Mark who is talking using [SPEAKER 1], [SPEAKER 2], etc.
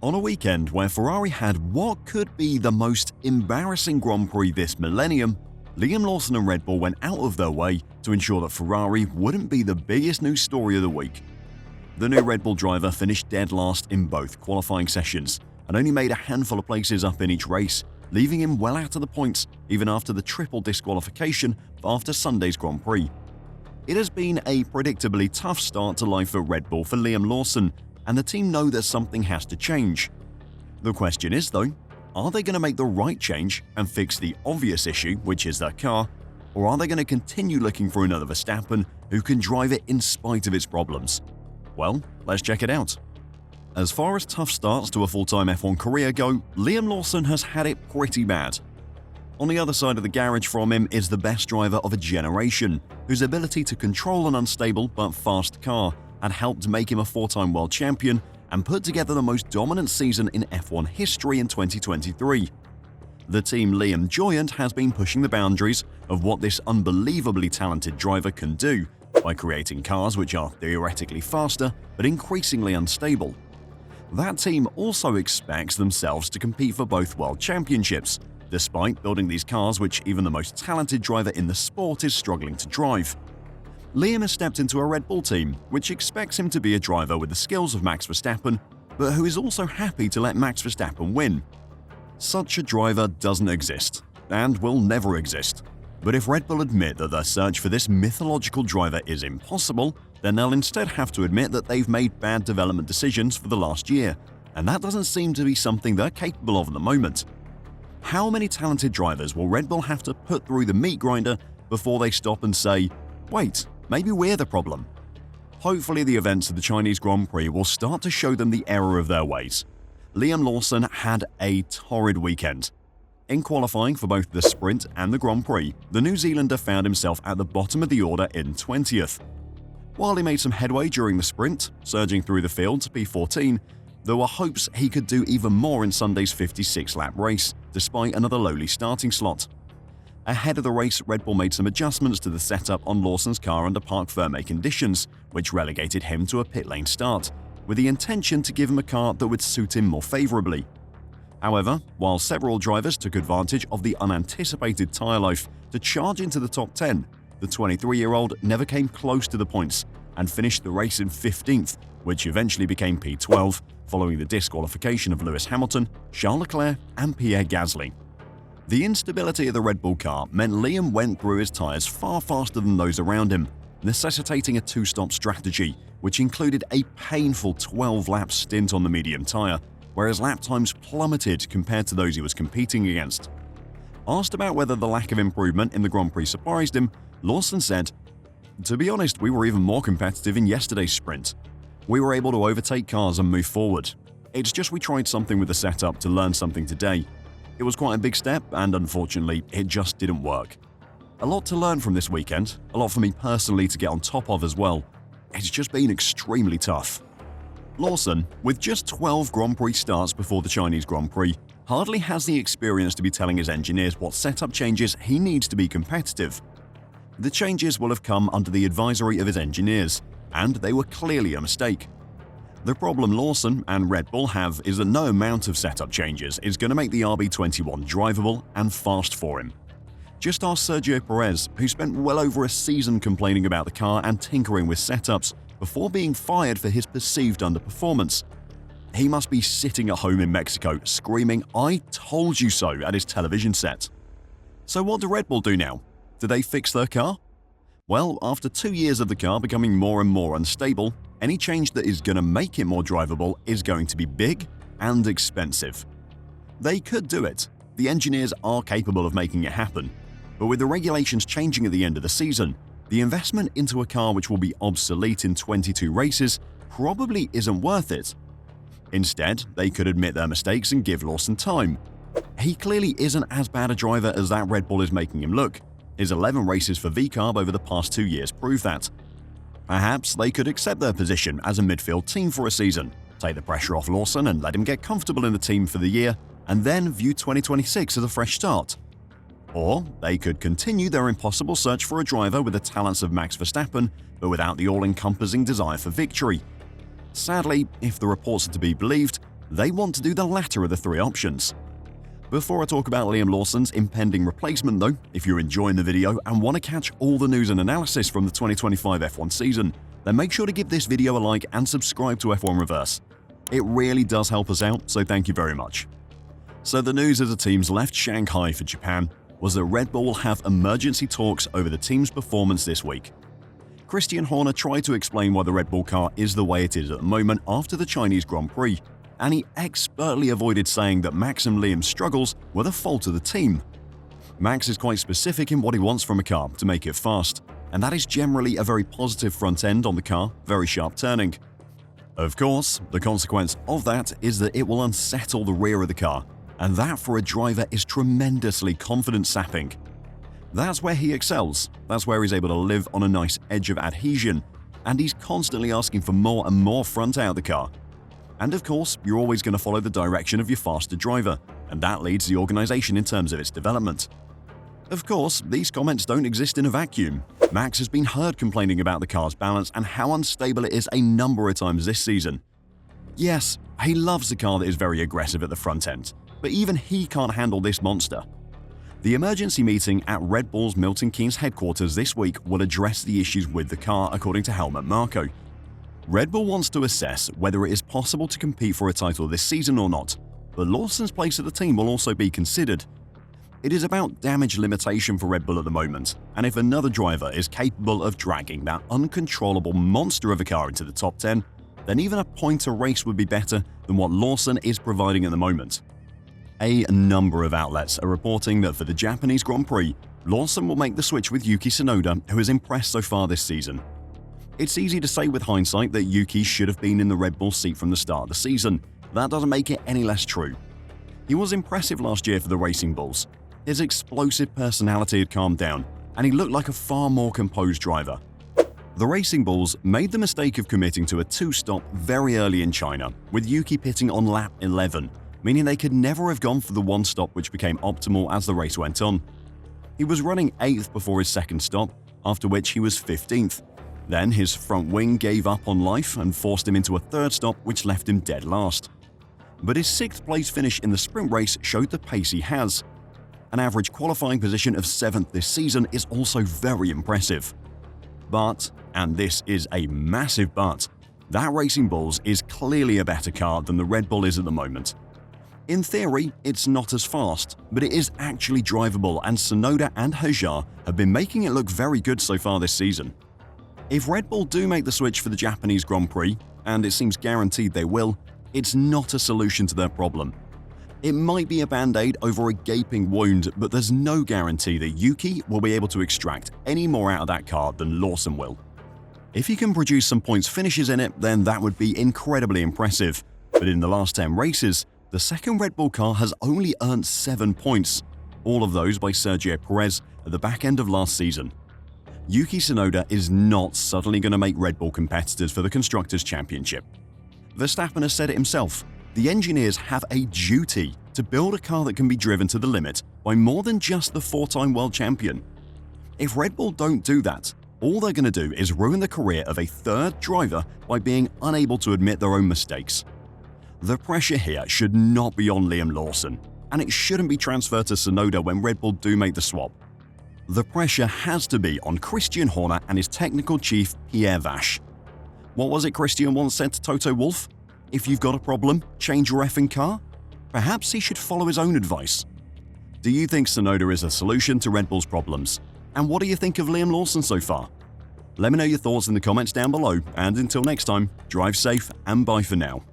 [SPEAKER 1] On a weekend where Ferrari had what could be the most embarrassing Grand Prix this millennium, Liam Lawson and Red Bull went out of their way to ensure that Ferrari wouldn't be the biggest news story of the week. The new Red Bull driver finished dead last in both qualifying sessions and only made a handful of places up in each race, leaving him well out of the points even after the triple disqualification after Sunday's Grand Prix. It has been a predictably tough start to life at Red Bull for Liam Lawson, and the team know that something has to change. The question is though, are they going to make the right change and fix the obvious issue, which is their car, or are they going to continue looking for another Verstappen who can drive it in spite of its problems? Well, let's check it out. As far as tough starts to a full-time F1 career go, Liam Lawson has had it pretty bad. On the other side of the garage from him is the best driver of a generation, whose ability to control an unstable but fast car had helped make him a four-time world champion and put together the most dominant season in F1 history in 2023. The team Liam Joyant has been pushing the boundaries of what this unbelievably talented driver can do by creating cars which are theoretically faster but increasingly unstable. That team also expects themselves to compete for both world championships, despite building these cars which even the most talented driver in the sport is struggling to drive. Liam has stepped into a Red Bull team which expects him to be a driver with the skills of Max Verstappen, but who is also happy to let Max Verstappen win. Such a driver doesn't exist, and will never exist. But if Red Bull admit that their search for this mythological driver is impossible, then they'll instead have to admit that they've made bad development decisions for the last year, and that doesn't seem to be something they're capable of at the moment. How many talented drivers will Red Bull have to put through the meat grinder before they stop and say, wait, maybe we're the problem? Hopefully the events of the Chinese Grand Prix will start to show them the error of their ways. Liam Lawson had a torrid weekend. In qualifying for both the sprint and the Grand Prix, the New Zealander found himself at the bottom of the order in 20th. While he made some headway during the sprint, surging through the field to P14, there were hopes he could do even more in Sunday's 56-lap race, despite another lowly starting slot. Ahead of the race, Red Bull made some adjustments to the setup on Lawson's car under parc fermé conditions, which relegated him to a pit lane start, with the intention to give him a car that would suit him more favourably. However, while several drivers took advantage of the unanticipated tyre life to charge into the top 10, the 23-year-old never came close to the points and finished the race in 15th, which eventually became P12, following the disqualification of Lewis Hamilton, Charles Leclerc and Pierre Gasly. The instability of the Red Bull car meant Liam went through his tyres far faster than those around him, necessitating a two-stop strategy, which included a painful 12-lap stint on the medium tyre, where his lap times plummeted compared to those he was competing against. Asked about whether the lack of improvement in the Grand Prix surprised him, Lawson said, "To be honest, we were even more competitive in yesterday's sprint. We were able to overtake cars and move forward. It's just we tried something with the setup to learn something today. It was quite a big step and unfortunately it just didn't work. A lot to learn from this weekend, a lot for me personally to get on top of as well. It's just been extremely tough." Lawson, with just 12 Grand Prix starts before the Chinese Grand Prix, hardly has the experience to be telling his engineers what setup changes he needs to be competitive. The changes will have come under the advisory of his engineers, and they were clearly a mistake. The problem Lawson and Red Bull have is that no amount of setup changes is going to make the RB21 drivable and fast for him. Just ask Sergio Perez, who spent well over a season complaining about the car and tinkering with setups before being fired for his perceived underperformance. He must be sitting at home in Mexico screaming, "I told you so," at his television set. So what do Red Bull do now? Do they fix their car? Well, after 2 years of the car becoming more and more unstable, any change that is going to make it more drivable is going to be big and expensive. They could do it. The engineers are capable of making it happen. But with the regulations changing at the end of the season, the investment into a car which will be obsolete in 22 races probably isn't worth it. Instead, they could admit their mistakes and give Lawson time. He clearly isn't as bad a driver as that Red Bull is making him look. His 11 races for VCARB over the past 2 years prove that. Perhaps they could accept their position as a midfield team for a season, take the pressure off Lawson and let him get comfortable in the team for the year, and then view 2026 as a fresh start. Or they could continue their impossible search for a driver with the talents of Max Verstappen, but without the all-encompassing desire for victory. Sadly, if the reports are to be believed, They want to do the latter of the three options. Before I talk about Liam Lawson's impending replacement though, if you're enjoying the video and want to catch all the news and analysis from the 2025 F1 season, then make sure to give this video a like and subscribe to F1 Reverse. It really does help us out, so thank you very much. So the news as the teams left Shanghai for Japan was that Red Bull will have emergency talks over the team's performance this week. Christian Horner tried to explain why the Red Bull car is the way it is at the moment after the Chinese Grand Prix, and he expertly avoided saying that Max and Liam's struggles were the fault of the team. Max is quite specific in what he wants from a car to make it fast, and that is generally a very positive front end on the car, very sharp turning. Of course, the consequence of that is that it will unsettle the rear of the car, and that for a driver is tremendously confidence sapping. That's where he excels, that's where he's able to live on a nice edge of adhesion, and he's constantly asking for more and more front out of the car. And of course, you're always going to follow the direction of your faster driver, and that leads the organization in terms of its development. Of course, these comments don't exist in a vacuum. Max has been heard complaining about the car's balance and how unstable it is a number of times this season. Yes, he loves a car that is very aggressive at the front end, but even he can't handle this monster. The emergency meeting at Red Bull's Milton Keynes headquarters this week will address the issues with the car, according to Helmut Marko. Red Bull wants to assess whether it is possible to compete for a title this season or not, but Lawson's place at the team will also be considered. It is about damage limitation for Red Bull at the moment, and if another driver is capable of dragging that uncontrollable monster of a car into the top 10, then even a point a race would be better than what Lawson is providing at the moment. A number of outlets are reporting that for the Japanese Grand Prix, Lawson will make the switch with Yuki Tsunoda, who has impressed so far this season. It's easy to say with hindsight that Yuki should have been in the Red Bull seat from the start of the season. That doesn't make it any less true. He was impressive last year for the Racing Bulls. His explosive personality had calmed down, and he looked like a far more composed driver. The Racing Bulls made the mistake of committing to a two-stop very early in China, with Yuki pitting on lap 11, meaning they could never have gone for the one stop which became optimal as the race went on. He was running 8th before his second stop, after which he was 15th. Then his front wing gave up on life and forced him into a third stop which left him dead last. But his 6th place finish in the sprint race showed the pace he has. An average qualifying position of 7th this season is also very impressive. But, and this is a massive but, that Racing Bulls is clearly a better car than the Red Bull is at the moment. In theory, it's not as fast, but it is actually drivable, and Tsunoda and Hajar have been making it look very good so far this season. If Red Bull do make the switch for the Japanese Grand Prix, and it seems guaranteed they will, it's not a solution to their problem. It might be a band-aid over a gaping wound, but there's no guarantee that Yuki will be able to extract any more out of that car than Lawson will. If he can produce some points finishes in it, then that would be incredibly impressive. But in the last 10 races, the second Red Bull car has only earned 7 points, all of those by Sergio Perez at the back end of last season. Yuki Tsunoda is not suddenly going to make Red Bull competitors for the Constructors' Championship. Verstappen has said it himself, the engineers have a duty to build a car that can be driven to the limit by more than just the 4-time world champion. If Red Bull don't do that, all they're going to do is ruin the career of a third driver by being unable to admit their own mistakes. The pressure here should not be on Liam Lawson, and it shouldn't be transferred to Tsunoda when Red Bull do make the swap. The pressure has to be on Christian Horner and his technical chief Pierre Vache. What was it Christian once said to Toto Wolff? If you've got a problem, change your effing car? Perhaps he should follow his own advice. Do you think Tsunoda is a solution to Red Bull's problems? And what do you think of Liam Lawson so far? Let me know your thoughts in the comments down below, and until next time, drive safe and bye for now.